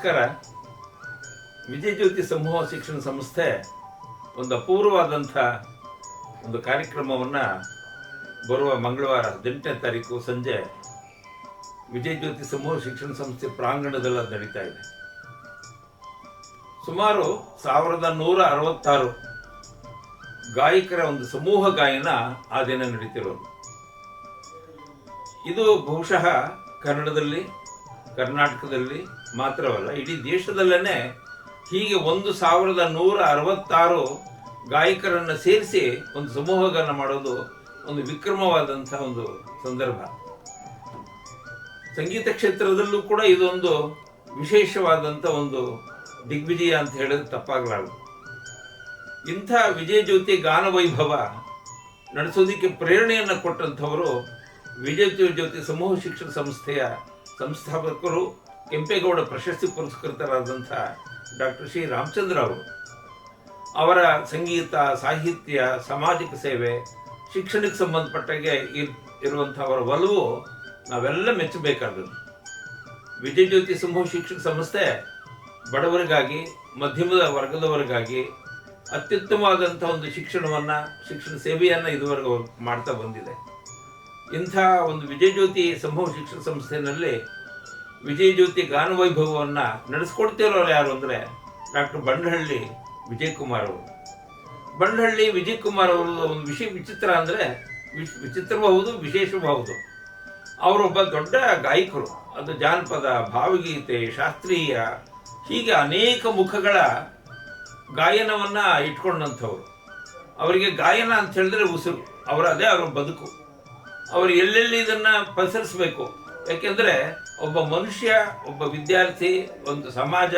ನಮಸ್ಕಾರ. ವಿಜಯ ಜ್ಯೋತಿ ಸಮೂಹ ಶಿಕ್ಷಣ ಸಂಸ್ಥೆ ಒಂದು ಅಪೂರ್ವವಾದಂಥ ಒಂದು ಕಾರ್ಯಕ್ರಮವನ್ನು ಬರುವ ಮಂಗಳವಾರ 18ನೇ ತಾರೀಕು ಸಂಜೆ ವಿಜಯ ಜ್ಯೋತಿ ಸಮೂಹ ಶಿಕ್ಷಣ ಸಂಸ್ಥೆ ಪ್ರಾಂಗಣದಲ್ಲಿ ಅದು ನಡೀತಾ ಇದೆ. ಸುಮಾರು 1166 ಗಾಯಕರ ಒಂದು ಸಮೂಹ ಗಾಯನ ಆ ದಿನ ನಡೀತಿರೋದು. ಇದು ಬಹುಶಃ ಕನ್ನಡದಲ್ಲಿ, ಕರ್ನಾಟಕದಲ್ಲಿ ಮಾತ್ರವಲ್ಲ, ಇಡೀ ದೇಶದಲ್ಲೇ ಹೀಗೆ 1166 ಗಾಯಕರನ್ನು ಸೇರಿಸಿ ಒಂದು ಸಮೂಹಗಾನ ಮಾಡೋದು ಒಂದು ವಿಕ್ರಮವಾದಂಥ ಒಂದು ಸಂದರ್ಭ. ಸಂಗೀತ ಕ್ಷೇತ್ರದಲ್ಲೂ ಕೂಡ ಇದೊಂದು ವಿಶೇಷವಾದಂಥ ಒಂದು ದಿಗ್ವಿಜಯ ಅಂತ ಹೇಳಿದ್ರೆ ತಪ್ಪಾಗಲಾರದು. ಇಂಥ ವಿಜಯ ಜ್ಯೋತಿ ಗಾನ ವೈಭವ ನಡೆಸೋದಕ್ಕೆ ಪ್ರೇರಣೆಯನ್ನು ಕೊಟ್ಟಂಥವರು ವಿಜಯ ಜ್ಯೋತಿ ಸಮೂಹ ಶಿಕ್ಷಣ ಸಂಸ್ಥೆಯ ಸಂಸ್ಥಾಪಕರು, ಕೆಂಪೇಗೌಡ ಪ್ರಶಸ್ತಿ ಪುರಸ್ಕೃತರಾದಂಥ ಡಾಕ್ಟರ್ ಶ್ರೀ ರಾಮಚಂದ್ರ ಅವರು. ಅವರ ಸಂಗೀತ, ಸಾಹಿತ್ಯ, ಸಾಮಾಜಿಕ ಸೇವೆ, ಶಿಕ್ಷಣಕ್ಕೆ ಸಂಬಂಧಪಟ್ಟಾಗೆ ಇರುವಂಥ ಅವರ ಒಲವು ನಾವೆಲ್ಲ ಮೆಚ್ಚಬೇಕಾದದ್ದು. ವಿಜಯ ಜ್ಯೋತಿ ಸಮೂಹ ಶಿಕ್ಷಣ ಸಂಸ್ಥೆ ಬಡವರಿಗಾಗಿ, ಮಧ್ಯಮದ ವರ್ಗದವರಿಗಾಗಿ ಅತ್ಯುತ್ತಮವಾದಂಥ ಒಂದು ಶಿಕ್ಷಣ ಸೇವೆಯನ್ನು ಇದುವರೆಗೂ ಮಾಡ್ತಾ ಬಂದಿದೆ. ಇಂಥ ಒಂದು ವಿಜಯ ಜ್ಯೋತಿ ಸಮೂಹ ಶಿಕ್ಷಣ ಸಂಸ್ಥೆಯಲ್ಲಿ ವಿಜಯ ಜ್ಯೋತಿ ಗಾನ ವೈಭವವನ್ನು ನಡೆಸ್ಕೊಡ್ತಿರೋರು ಯಾರು ಅಂದರೆ ಡಾಕ್ಟರ್ ಬಂಡಹಳ್ಳಿ ವಿಜಯ್ ಕುಮಾರ್ ಅವರು. ಬಂಡಹಳ್ಳಿ ವಿಜಯ್ ಕುಮಾರ್ ಅವರದ್ದು ಒಂದು ವಿಚಿತ್ರ ಅಂದರೆ ವಿಚಿತ್ರಬಹುದು, ವಿಶೇಷಬಹುದು. ಅವರೊಬ್ಬ ದೊಡ್ಡ ಗಾಯಕರು. ಅದು ಜಾನಪದ, ಭಾವಗೀತೆ, ಶಾಸ್ತ್ರೀಯ, ಹೀಗೆ ಅನೇಕ ಮುಖಗಳ ಗಾಯನವನ್ನು ಇಟ್ಕೊಂಡಂಥವ್ರು. ಅವರಿಗೆ ಗಾಯನ ಅಂತ ಹೇಳಿದ್ರೆ ಉಸಿರು, ಅದೇ ಅವರ ಬದುಕು. ಅವರು ಎಲ್ಲೆಲ್ಲಿ ಇದನ್ನು ಪಸರಿಸಬೇಕು. ಯಾಕೆಂದರೆ ಒಬ್ಬ ಮನುಷ್ಯ, ಒಬ್ಬ ವಿದ್ಯಾರ್ಥಿ, ಒಂದು ಸಮಾಜ,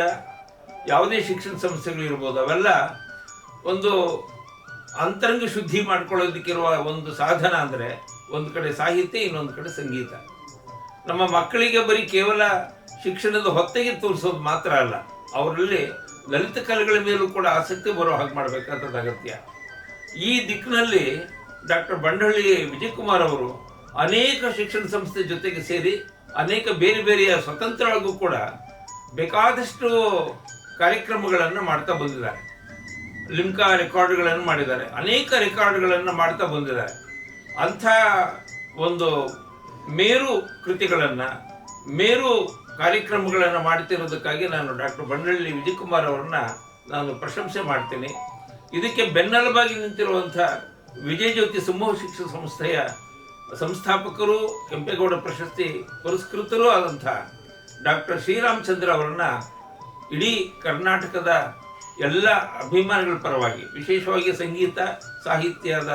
ಯಾವುದೇ ಶಿಕ್ಷಣ ಸಂಸ್ಥೆಗಳಿರ್ಬೋದು, ಅವೆಲ್ಲ ಒಂದು ಅಂತರಂಗ ಶುದ್ಧಿ ಮಾಡ್ಕೊಳ್ಳೋದಕ್ಕಿರುವ ಒಂದು ಸಾಧನ ಅಂದರೆ ಒಂದು ಕಡೆ ಸಾಹಿತ್ಯ, ಇನ್ನೊಂದು ಕಡೆ ಸಂಗೀತ. ನಮ್ಮ ಮಕ್ಕಳಿಗೆ ಬರೀ ಕೇವಲ ಶಿಕ್ಷಣದ ಹೊತ್ತಿಗೆ ತೋರಿಸೋದು ಮಾತ್ರ ಅಲ್ಲ, ಅವರಲ್ಲಿ ಲಲಿತ ಕಲೆಗಳ ಮೇಲೂ ಕೂಡ ಆಸಕ್ತಿ ಬರೋ ಹಾಗೆ ಮಾಡಬೇಕಾದ ಅಗತ್ಯ. ಈ ದಿಕ್ಕಿನಲ್ಲಿ ಡಾಕ್ಟರ್ ಬಂಡಹಳ್ಳಿ ವಿಜಯ್ ಕುಮಾರ್ ಅವರು ಅನೇಕ ಶಿಕ್ಷಣ ಸಂಸ್ಥೆ ಜೊತೆಗೆ ಸೇರಿ ಅನೇಕ ಬೇರೆ ಬೇರೆಯ ಸ್ವತಂತ್ರವಾಗೂ ಕೂಡ ಬೇಕಾದಷ್ಟು ಕಾರ್ಯಕ್ರಮಗಳನ್ನು ಮಾಡ್ತಾ ಬಂದಿದ್ದಾರೆ. ಲಿಮ್ಕಾ ರೆಕಾರ್ಡ್ಗಳನ್ನು ಮಾಡಿದ್ದಾರೆ, ಅನೇಕ ರೆಕಾರ್ಡ್ಗಳನ್ನು ಮಾಡ್ತಾ ಬಂದಿದ್ದಾರೆ. ಅಂಥ ಒಂದು ಮೇರು ಕೃತಿಗಳನ್ನು, ಮೇರು ಕಾರ್ಯಕ್ರಮಗಳನ್ನು ಮಾಡ್ತಿರೋದಕ್ಕಾಗಿ ನಾನು ಡಾಕ್ಟರ್ ಬಂಡಹಳ್ಳಿ ವಿಜಯ್ ಕುಮಾರ್ ಅವರನ್ನ ನಾನು ಪ್ರಶಂಸೆ ಮಾಡ್ತೀನಿ. ಇದಕ್ಕೆ ಬೆನ್ನೆಲುಬಾಗಿ ನಿಂತಿರುವಂಥ ವಿಜಯ ಜ್ಯೋತಿ ಸಮೂಹ ಶಿಕ್ಷಣ ಸಂಸ್ಥೆಯ ಸಂಸ್ಥಾಪಕರು, ಕೆಂಪೇಗೌಡ ಪ್ರಶಸ್ತಿ ಪುರಸ್ಕೃತರೂ ಆದಂಥ ಡಾಕ್ಟರ್ ಶ್ರೀರಾಮಚಂದ್ರ ಅವರನ್ನ ಇಡೀ ಕರ್ನಾಟಕದ ಎಲ್ಲ ಅಭಿಮಾನಿಗಳ ಪರವಾಗಿ, ವಿಶೇಷವಾಗಿ ಸಂಗೀತ ಸಾಹಿತ್ಯದ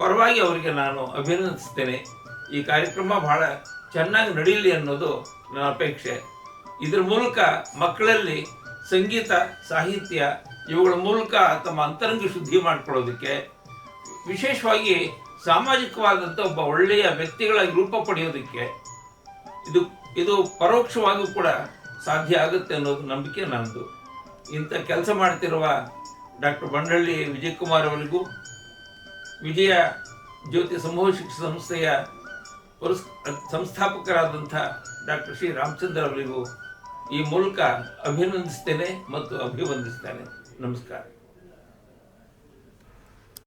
ಪರವಾಗಿ ಅವರಿಗೆ ನಾನು ಅಭಿನಂದಿಸ್ತೇನೆ. ಈ ಕಾರ್ಯಕ್ರಮ ಬಹಳ ಚೆನ್ನಾಗಿ ನಡೀಲಿ ಅನ್ನೋದು ನನ್ನ ಅಪೇಕ್ಷೆ. ಇದರ ಮೂಲಕ ಮಕ್ಕಳಲ್ಲಿ ಸಂಗೀತ, ಸಾಹಿತ್ಯ ಇವುಗಳ ಮೂಲಕ ತಮ್ಮ ಅಂತರಂಗ ಶುದ್ಧಿ ಮಾಡಿಕೊಳ್ಳೋದಕ್ಕೆ, ವಿಶೇಷವಾಗಿ ಸಾಮಾಜಿಕವಾದಂಥ ಒಬ್ಬ ಒಳ್ಳೆಯ ವ್ಯಕ್ತಿಗಳಾಗಿ ರೂಪ ಪಡೆಯೋದಕ್ಕೆ ಇದು ಪರೋಕ್ಷವಾಗೂ ಕೂಡ ಸಾಧ್ಯ ಆಗುತ್ತೆ ಅನ್ನೋದು ನಂಬಿಕೆ ನನ್ನದು. ಇಂಥ ಕೆಲಸ ಮಾಡ್ತಿರುವ ಡಾಕ್ಟರ್ ಬಂಡಹಳ್ಳಿ ವಿಜಯ್ ಕುಮಾರ್ ಅವರಿಗೂ, ವಿಜಯ ಜ್ಯೋತಿ ಸಮೂಹ ಶಿಕ್ಷಣ ಸಂಸ್ಥೆಯ ಸಂಸ್ಥಾಪಕರಾದಂಥ ಡಾಕ್ಟರ್ ಶ್ರೀ ರಾಮಚಂದ್ರ ಅವರಿಗೂ ಈ ಮೂಲಕ ಅಭಿನಂದಿಸ್ತೇನೆ ಮತ್ತು ಅಭಿವಂದಿಸ್ತೇನೆ. ನಮಸ್ಕಾರ.